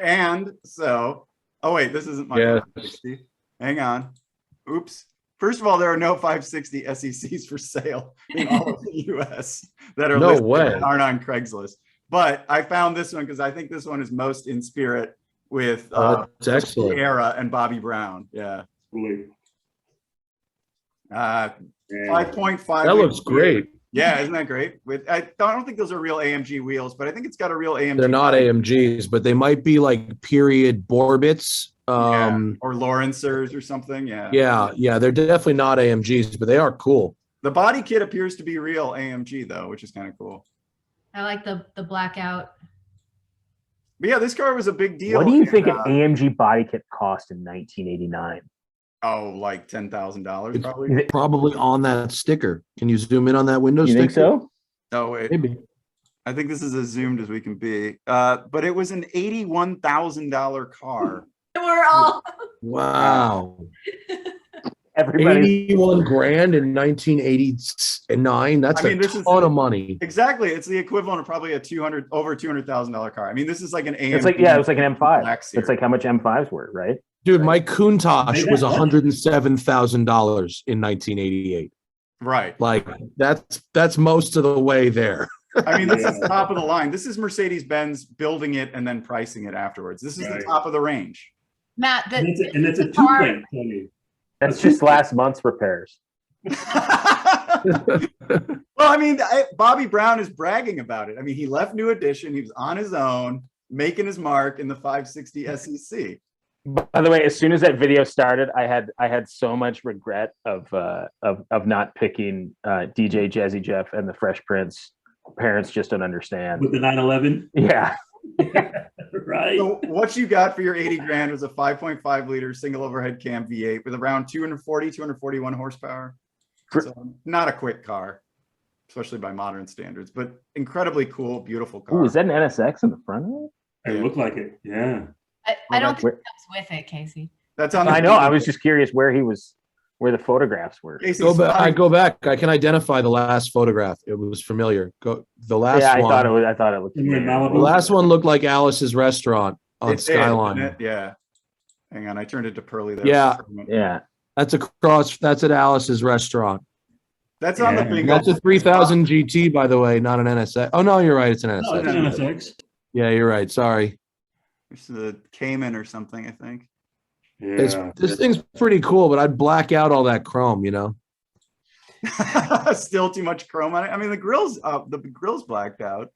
And so, oh wait, this isn't my Yeah. 560. Hang on. Oops. First of all, there are no 560 SECs for sale in all of the US that are No listed way. and aren't on Craigslist. But I found this one because I think this one is most in spirit with It's excellent. Era and Bobby Brown. Yeah. Really. 5.5. That looks great. Yeah, isn't that great? I don't think those are real AMG wheels, but I think it's got a real AMG. They're not AMGs, but they might be like period Borbits. Or Lawrencers or something. Yeah. Yeah, they're definitely not AMGs, but they are cool. The body kit appears to be real AMG though, which is kind of cool. I like the blackout. But yeah, this car was a big deal. What do you think an AMG body kit cost in 1989? Oh, like $10,000 It's probably. probably on that sticker. Can you zoom in on that window You sticker? think so? Oh wait, Maybe. I think this is as zoomed as we can be. But it was an $81,000 car. We're all Wow. Everybody. 81 grand in 1989. That's I mean, a this is- ton of money. Exactly, it's the equivalent of probably a over $200,000 car. I mean, this is like an AMG. It's like it was like an M5. Black It's like how much M5s were, right? Dude, my Countach was $107,000 in 1988. Right. Like that's most of the way there. I mean, this is top of the line. This is Mercedes-Benz building it and then pricing it afterwards. This is the top of the range. Matt. And it's a car- two-plate, Tony. That's just last month's repairs. Well, I mean, Bobby Brown is bragging about it. I mean, he left New Edition. He was on his own, making his mark in the 560 SEC. By the way, as soon as that video started, I had so much regret of not picking DJ Jazzy Jeff and the Fresh Prince. Parents just don't understand. With the 911. Yeah. Right. So what you got for your 80 grand was a 5.5 liter single overhead cam V8 with around 241 horsepower. So not a quick car, especially by modern standards, but incredibly cool, beautiful car. Ooh, is that an NSX in the front of it? It looked like it. Yeah. I don't think it comes with it, Casey. That's on. I know. I was just curious where the photographs were. I go back. I can identify the last photograph. It was familiar. The last Yeah, one. I thought it looked familiar. The last one looked like Alice's restaurant on It did, Skyline. didn't it? Yeah. Hang on, I turned it to Pearly there. Yeah. Yeah. That's at Alice's restaurant. That's on the bingo. That's a 3000 GT, by the way, not an NSX. Oh no, you're right. It's an NSX. Oh, it's an NSX. Yeah, you're right. Sorry. It's the Cayman or something, I think. Yeah. This thing's pretty cool, but I'd black out all that chrome, you know. Still too much chrome on it. I mean, the grill's blacked out.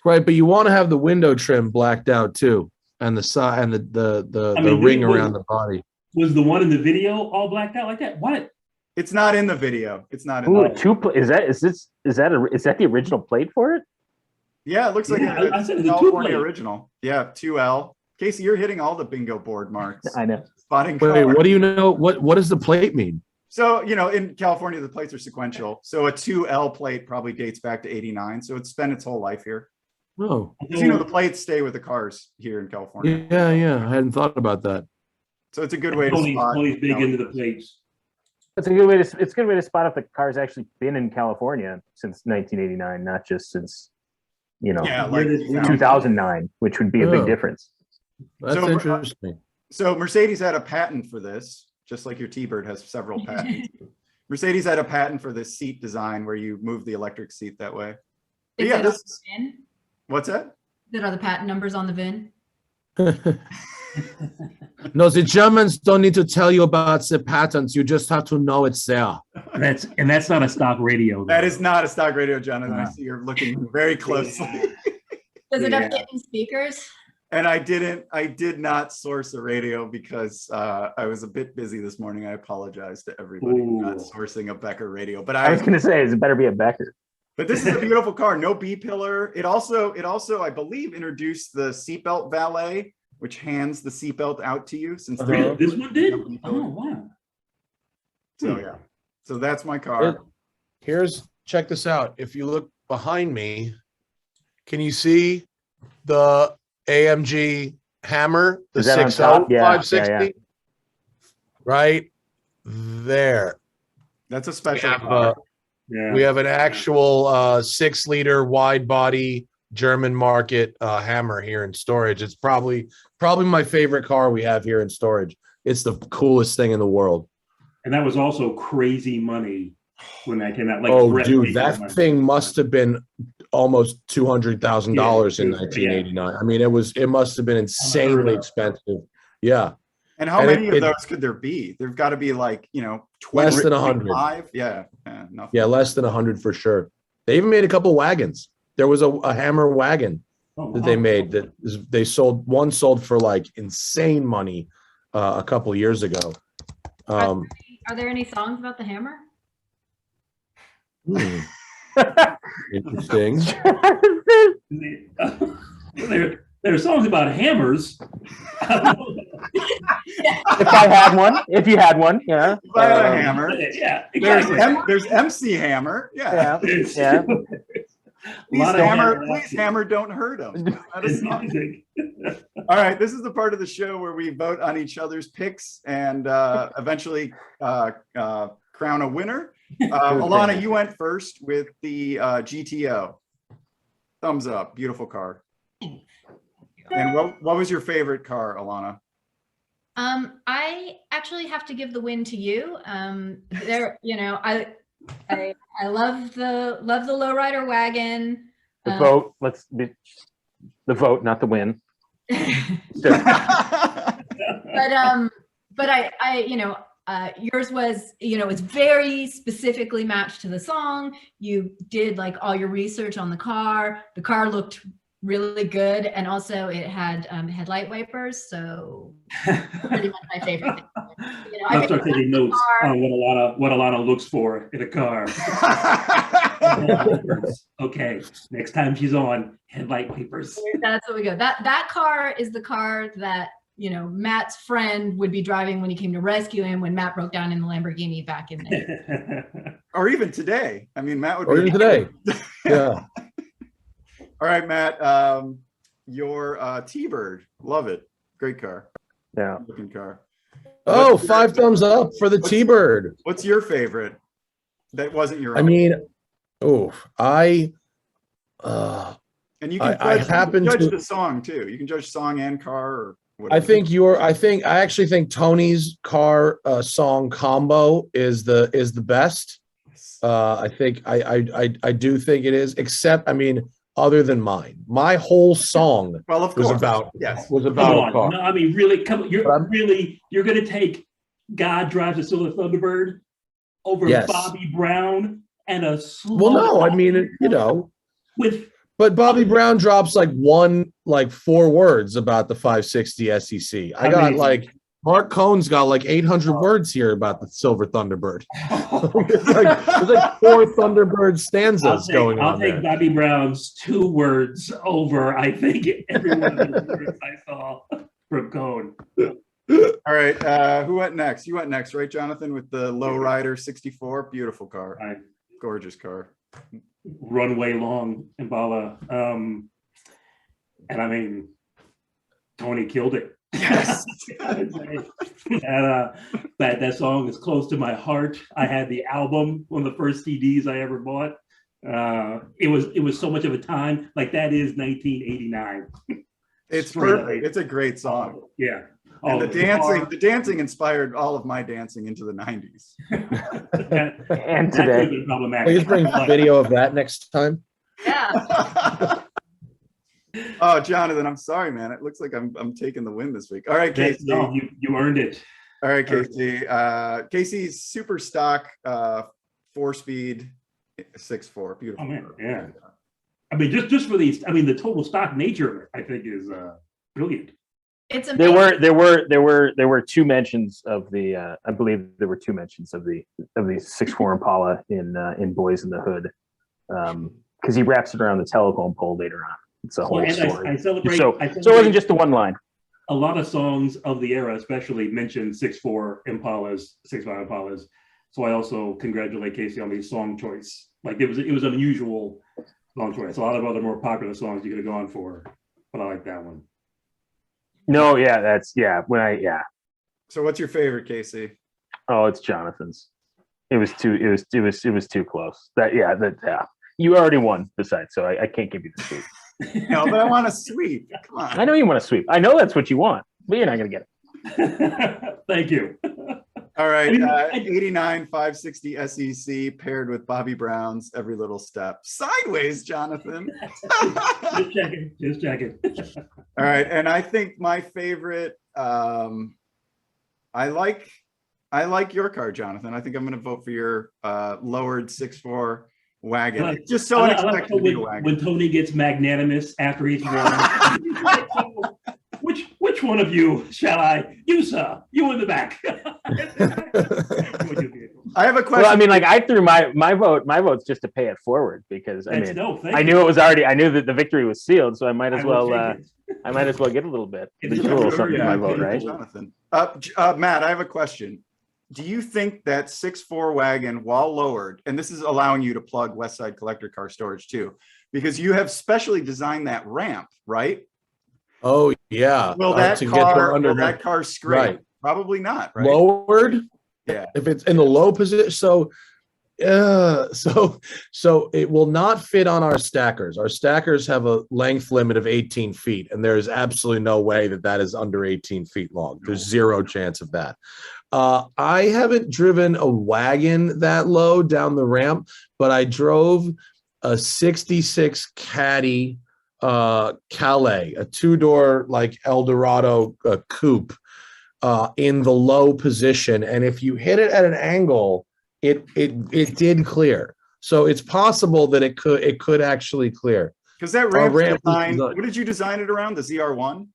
Right, but you want to have the window trim blacked out too, and the side and the ring around the body. Was the one in the video all blacked out like that? What? It's not in the video. It's not in Ooh, the is that the original plate for it? Yeah, it looks like I it's said a the California 2-plate. original. Yeah, 2L. Casey, you're hitting all the bingo board marks. I know. Spotting Wait, car. what do you know? What does the plate mean? So, in California, the plates are sequential. So a 2L plate probably dates back to 89. So it's spent its whole life here. Oh, Because, the plates stay with the cars here in California. yeah. I hadn't thought about that. So it's a good way to spot. Tony's big into the plates. It's a good way to. It's a good way to spot if the car's actually been in California since 1989, not just since, Yeah, 2009, which would be a big difference. That's interesting. So Mercedes had a patent for this, just like your T-Bird has several patents. Mercedes had a patent for this seat design where you move the electric seat that way. But yeah, what's that? Are the patent numbers on the VIN? No, the Germans don't need to tell you about the patents. You just have to know it's there. That's not a stock radio. That is not a stock radio, Jonathan. I see you're looking very closely. Does it have hidden speakers? And I did not source a radio because I was a bit busy this morning. I apologize to everybody for not sourcing a Becker radio. But I was going to say, it better be a Becker. But this is a beautiful car. No B pillar. It also, I believe, introduced the seatbelt valet, which hands the seatbelt out to you. Since this one did. Oh wow. So yeah. So that's my car. Check this out. If you look behind me, can you see the AMG Hammer, the 6.0 560? Yeah. Right there. That's a special car. We have an actual 6-liter wide body German market Hammer here in storage. It's probably my favorite car we have here in storage. It's the coolest thing in the world. And that was also crazy money when that came out. Dude, that thing must have been almost $200,000 in 1989. I mean, it must have been insanely expensive. Yeah. And how many of those could there be? There've got to be 20, less than 100. Yeah, less than 100 for sure. They even made a couple wagons. There was a Hammer wagon that they made that they sold. One sold for insane money a couple years ago. Are there any songs about the Hammer? Interesting. There are songs about hammers. If I had one, if you had one, yeah. If I had a hammer, yeah, exactly. There's MC Hammer, yeah. Please, Hammer, don't hurt him. All right, this is the part of the show where we vote on each other's picks and eventually crown a winner. Elana, you went first with the GTO. Thumbs up, beautiful car. And what was your favorite car, Elana? I actually have to give the win to you. I love the lowrider wagon. The vote. The vote, not the win. But yours was, it's very specifically matched to the song. You did all your research on the car. The car looked really good, and also it had headlight wipers, so pretty much my favorite thing. I'll start taking notes on what Elana looks for in a car. Okay, next time she's on, headlight wipers. That's what we go. That car is the car that Matt's friend would be driving when he came to rescue him when Matt broke down in the Lamborghini back in there. Or even today. I mean, Matt would. Or even today. Yeah. All right, Matt. Your T-Bird, love it. Great car. Yeah. Looking car. Oh, 5 thumbs up for the T-Bird. What's your favorite? That wasn't your own. I mean, and you can judge the song too. You can judge song and car or whatever. I actually think Tony's car song combo is the best. I think I do think it is, except other than mine. My whole song was about a car. No, I mean, really, come on. You're going to take God Drives a Silver Thunderbird over Bobby Brown and a slow. Well, no, I mean, but Bobby Brown drops 4 words about the 560 SEC. I got Marc Cohn's got 800 words here about the Silver Thunderbird. There's 4 Thunderbird stanzas going on. I'll take Bobby Brown's 2 words over, I think, every one of the words I saw from Cohn. All right. Who went next? You went next, right, Jonathan, with the Lowrider 64. Beautiful car. Right. Gorgeous car. Runway long Impala. And I mean, Tony killed it. Yes. And, that song is close to my heart. I had the album, one of the first CDs I ever bought. It was so much of a time. Like, that is 1989. It's perfect. It's a great song. Yeah. And the dancing inspired all of my dancing into the 90s. And today. Please bring video of that next time. Yeah. Oh, Jonathan, I'm sorry, man. It looks like I'm taking the win this week. All right, Casey. No, you earned it. All right, Casey. Casey's super stock 4-speed 6.4. Beautiful. Oh man, yeah. I mean, just for these, I mean, the total stock nature of it, I think, is brilliant. It's amazing. There were two mentions of the I believe there were two mentions of the 6.4 Impala in Boyz-N-The-Hood, because he wraps it around the telephone pole later on. It's a whole story. I celebrate, so it wasn't just the one line. A lot of songs of the era, especially, mention 6.4 Impalas, 6.5 Impalas. So I also congratulate Casey on the song choice. Like, it was an unusual song choice. A lot of other more popular songs you could have gone for, but I like that one. No, yeah, So what's your favorite, Casey? Oh, it's Jonathan's. It was too close. You already won the side, so I can't give you the sweep. No, but I want a sweep. Come on. I know you want to sweep. I know that's what you want, but you're not gonna get it. Thank you. All right, 89 560 SEC paired with Bobby Brown's Every Little Step. Sideways, Jonathan. Just checking. All right, and I think my favorite, I like your car, Jonathan. I think I'm going to vote for your lowered 6.4 wagon. It's just so unexpected to be a wagon. When Tony gets magnanimous after each one. Which one of you shall I? You, sir. You in the back. I have a question. Well, I mean, like, I threw my vote. My vote's just to pay it forward because I knew it was already. I knew that the victory was sealed, so I might as well. I might as well get a little bit. A little something to my vote, right? Jonathan. Matt, I have a question. Do you think that 6.4 wagon, while lowered, and this is allowing you to plug West Side Collector Car Storage too, because you have specially designed that ramp, right? Oh yeah. Will that car scrape? Right. Probably not. Right. Lowered. Yeah. If it's in the low position, so it will not fit on our stackers. Our stackers have a length limit of 18 feet, and there is absolutely no way that is under 18 feet long. There's zero chance of that. I haven't driven a wagon that low down the ramp, but I drove a 66 Caddy Calais, a 2-door like Eldorado coupe in the low position, and if you hit it at an angle, it did clear. So it's possible that it could actually clear. Because that ramp design, what did you design it around? The ZR1?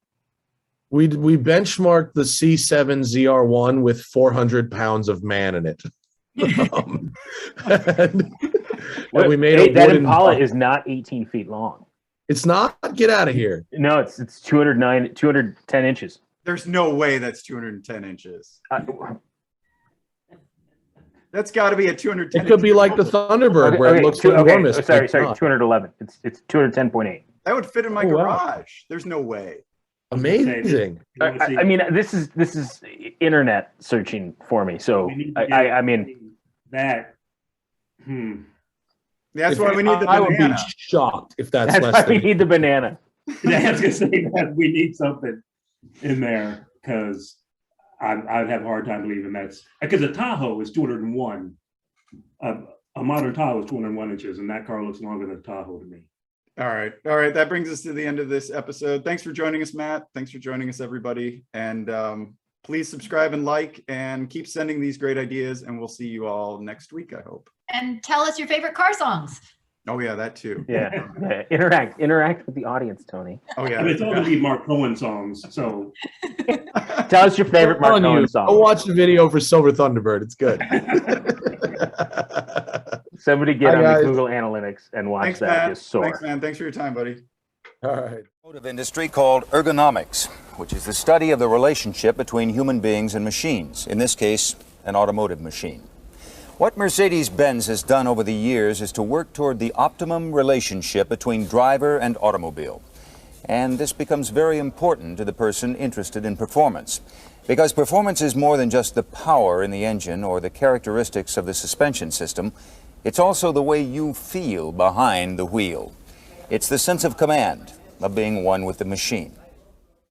We benchmarked the C7 ZR1 with 400 pounds of man in it. and we made that Impala is not 18 feet long. It's not? Get out of here. No, it's 210 inches. There's no way that's 210 inches. That's got to be a 210. It could be like the Thunderbird, where it looks enormous. Sorry, 211. It's 210.8. That would fit in my garage. Wow. There's no way. Amazing. I mean, this is internet searching for me. So I mean that. That's why we need the banana. I would be shocked if that's less why we need the banana. I was gonna say that we need something in there because I'd have a hard time believing that's because a Tahoe is 201. A modern Tahoe is 201 inches, and that car looks longer than a Tahoe to me. All right. That brings us to the end of this episode. Thanks for joining us, Matt. Thanks for joining us, everybody. And please subscribe and like, and keep sending these great ideas. And we'll see you all next week, I hope. And tell us your favorite car songs. Oh yeah, that too. Yeah. Interact with the audience, Tony. Oh yeah. I mean, it's all gonna be Marc Cohn songs. So tell us your favorite Marc Cohn song. Go watch the video for Silver Thunderbird. It's good. Somebody get on the Google Analytics and watch that. Just soar. Thanks, man. Thanks for your time, buddy. All right. Automotive industry called ergonomics. which is the study of the relationship between human beings and machines, in this case, an automotive machine. What Mercedes-Benz has done over the years is to work toward the optimum relationship between driver and automobile. And this becomes very important to the person interested in performance, because performance is more than just the power in the engine or the characteristics of the suspension system. It's also the way you feel behind the wheel. It's the sense of command, of being one with the machine.